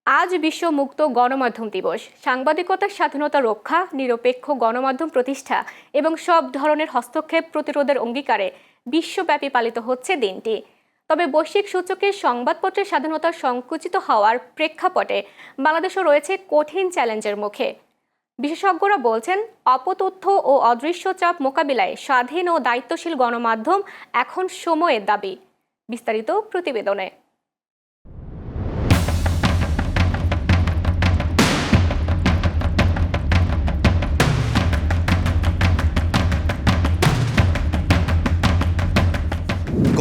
আজ বিশ্ব মুক্ত গণমাধ্যম দিবস। সাংবাদিকতার স্বাধীনতা রক্ষা, নিরপেক্ষ গণমাধ্যম প্রতিষ্ঠা এবং সব ধরনের হস্তক্ষেপ প্রতিরোধের অঙ্গীকারে বিশ্বব্যাপী পালিত হচ্ছে দিনটি। তবে বৈশ্বিক সূচকে সংবাদপত্রের স্বাধীনতা সংকুচিত হওয়ার প্রেক্ষাপটে বাংলাদেশও রয়েছে কঠিন চ্যালেঞ্জের মুখে। বিশেষজ্ঞরা বলছেন, অপতথ্য ও অদৃশ্য চাপ মোকাবিলায় স্বাধীন ও দায়িত্বশীল গণমাধ্যম এখন সময়ের দাবি। বিস্তারিত প্রতিবেদনে।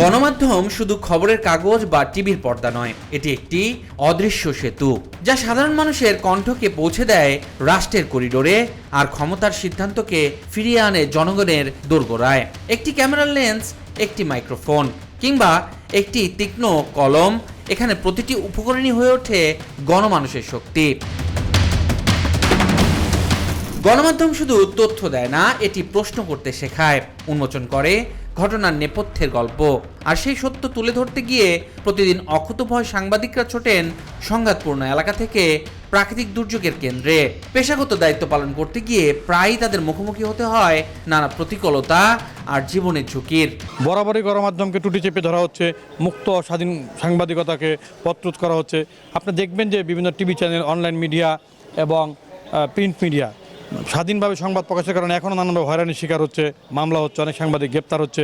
গণমাধ্যম শুধু খবরের কাগজ বা টিভির পর্দা নয়, এটি একটি অদৃশ্য সেতু যা সাধারণ মানুষের কণ্ঠকে পৌঁছে দেয় রাষ্ট্রের করিডোরে আর ক্ষমতার সিদ্ধান্তকে ফিরিয়ে আনে জনগণের দোরগোড়ায়। একটি ক্যামেরার লেন্স, একটি মাইক্রোফোন কিংবা একটি তীক্ষ্ণ কলম, এখানে প্রতিটি উপকরণই হয়ে ওঠে গণমানুষের শক্তি। গণমাধ্যম শুধু তথ্য দেয় না, এটি প্রশ্ন করতে শেখায়, উন্মোচন করে ঘটনার নেপথ্যের গল্প। আর সেই সত্য তুলে ধরতে গিয়ে প্রতিদিন অকুতোভয় সাংবাদিকরা ছোটেন সংঘাতপূর্ণ এলাকা থেকে প্রাকৃতিক দুর্যোগের কেন্দ্রে। পেশাগত দায়িত্ব পালন করতে গিয়ে প্রায়ই তাদের মুখোমুখি হতে হয় নানা প্রতিকূলতা আর জীবনের ঝুঁকির। বরাবরই গণমাধ্যমকে টুটি চেপে ধরা হচ্ছে, মুক্ত স্বাধীন সাংবাদিকতাকে পথরোধ করা হচ্ছে। আপনি দেখবেন যে বিভিন্ন টিভি চ্যানেল, অনলাইন মিডিয়া এবং প্রিন্ট মিডিয়া স্বাধীনভাবে সংবাদ প্রকাশের কারণে এখনও নানানভাবে হয়রানির শিকার হচ্ছে, মামলা হচ্ছে, অনেক সাংবাদিক গ্রেপ্তার হচ্ছে।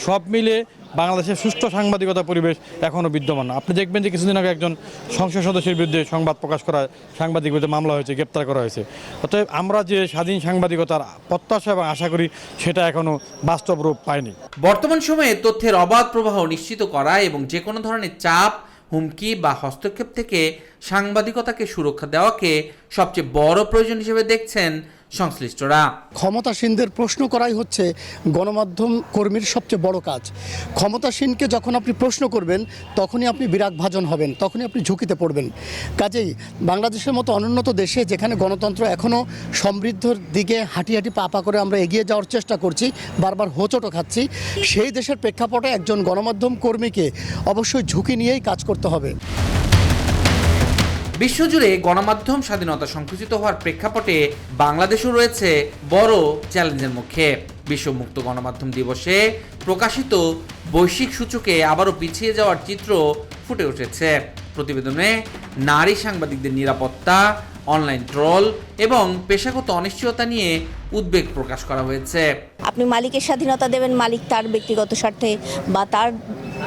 সব মিলে বাংলাদেশের সুষ্ঠু সাংবাদিকতা পরিবেশ এখনও বিদ্যমান। আপনি দেখবেন যে কিছুদিন আগে একজন সংসদ সদস্যের বিরুদ্ধে সংবাদ প্রকাশ করা সাংবাদিক বিরুদ্ধে মামলা হয়েছে, গ্রেপ্তার করা হয়েছে। অতএব আমরা যে স্বাধীন সাংবাদিকতার প্রত্যাশা এবং আশা করি সেটা এখনও বাস্তব রূপ পায়নি। বর্তমান সময়ে তথ্যের অবাধ প্রবাহ নিশ্চিত করা এবং যে কোনো ধরনের চাপ, হুমকি বা হস্তক্ষেপ থেকে সাংবাদিকতাকে সুরক্ষা দেওয়াকে সবচেয়ে বড় প্রয়োজন হিসেবে দেখছেন সংশ্লিষ্টরা। ক্ষমতাসীনদের প্রশ্ন করাই হচ্ছে গণমাধ্যম কর্মীর সবচেয়ে বড় কাজ। ক্ষমতাসীনকে যখন আপনি প্রশ্ন করবেন তখনই আপনি বিরাগভাজন হবেন, তখনই আপনি ঝুঁকিতে পড়বেন। কাজেই বাংলাদেশের মতো অনুন্নত দেশে যেখানে গণতন্ত্র এখনও সমৃদ্ধর দিকে হাঁটি হাঁটি পা পা করে আমরা এগিয়ে যাওয়ার চেষ্টা করছি, বারবার হোঁচটও খাচ্ছি, সেই দেশের প্রেক্ষাপটে একজন গণমাধ্যম কর্মীকে অবশ্যই ঝুঁকি নিয়েই কাজ করতে হবে। বিশ্বজুড়ে গণমাধ্যম স্বাধীনতা সংকুচিত হওয়ার প্রেক্ষাপটে বাংলাদেশও রয়েছে বড় চ্যালেঞ্জের মুখে। বিশ্ব মুক্ত গণমাধ্যম দিবসে প্রকাশিত বৈশ্বিক সূচকে আবারও পিছিয়ে যাওয়ার চিত্র ফুটে উঠেছে। প্রতিবেদনে নারী সাংবাদিকদের নিরাপত্তা, অনলাইন ট্রল এবং পেশাগত অনিশ্চয়তা নিয়ে উদ্বেগ প্রকাশ করা হয়েছে। আপনি মালিকের স্বাধীনতা দেবেন, মালিক তার ব্যক্তিগত স্বার্থে বা তার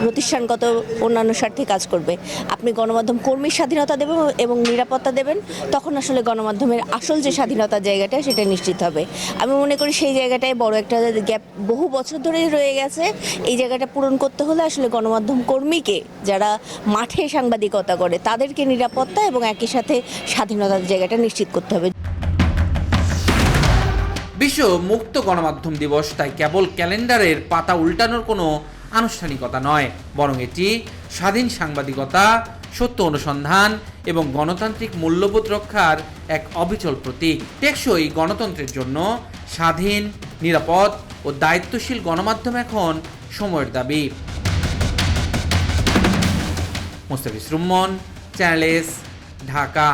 প্রতিষ্ঠানগত অন্যান্য স্বার্থে কাজ করবে। আপনি গণমাধ্যম কর্মীর স্বাধীনতা দেবেন এবং নিরাপত্তা দেবেন, তখন আসলে গণমাধ্যমের আসল যে স্বাধীনতার জায়গাটা সেটা নিশ্চিত হবে। আমি মনে করি সেই জায়গাটায় বড় একটা গ্যাপ বহু বছর ধরেই রয়ে গেছে। এই জায়গাটা পূরণ করতে হলে আসলে গণমাধ্যম কর্মীকে, যারা মাঠে সাংবাদিকতা করে, তাদেরকে নিরাপত্তা এবং একই সাথে স্বাধীনতার জায়গাটা নিশ্চিত করতে হবে। বিশ্ব মুক্ত গণমাধ্যম দিবস তাই কেবল ক্যালেন্ডারের পাতা উল্টানোর কোনো আনুষ্ঠানিকতা নয়, বরং এটি স্বাধীন সাংবাদিকতা, সত্য অনুসন্ধান এবং গণতান্ত্রিক মূল্যবোধ রক্ষার এক অবিচল প্রতীক। টেকসই গণতন্ত্রের জন্য স্বাধীন, নিরাপদ ও দায়িত্বশীল গণমাধ্যম এখন সময়ের দাবি। Mostafiz Rumman, channel S, Dhaka.